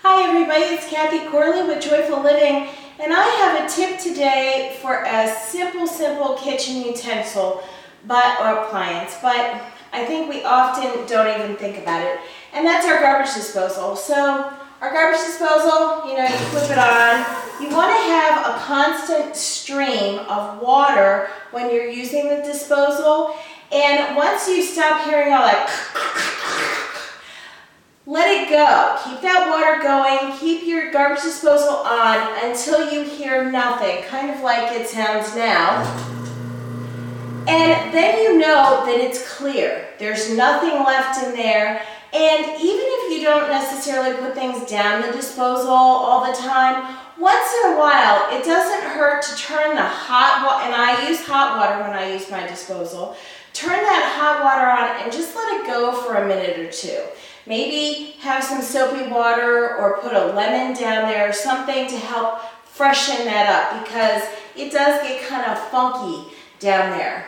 Hi everybody, it's Kathy Corley with Joyful Living, and I have a tip today for a simple kitchen utensil or appliance, but I think we often don't even think about it, and that's our garbage disposal. So our garbage disposal, you flip it on. You want to have a constant stream of water when you're using the disposal, and once you stop hearing all that, let it go. Keep that water going. Keep your garbage disposal on until you hear nothing, kind of like it sounds now. And then you know that it's clear. There's nothing left in there. And even if you don't necessarily put things down the disposal all the time, once in a while, it doesn't hurt to turn the hot water, and I use hot water when I use my disposal, turn that hot water on and just let it go for a minute or two. Maybe have some soapy water or put a lemon down there or something to help freshen that up, because it does get kind of funky down there.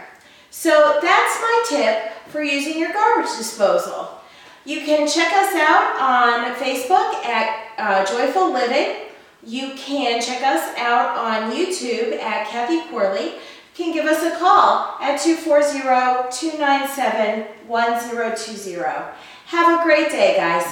So that's my tip for using your garbage disposal. You can check us out on Facebook at Joyful Living. You can check us out on YouTube at Kathy Corley. You can give us a call at 240-297-1020. Have a great day, guys.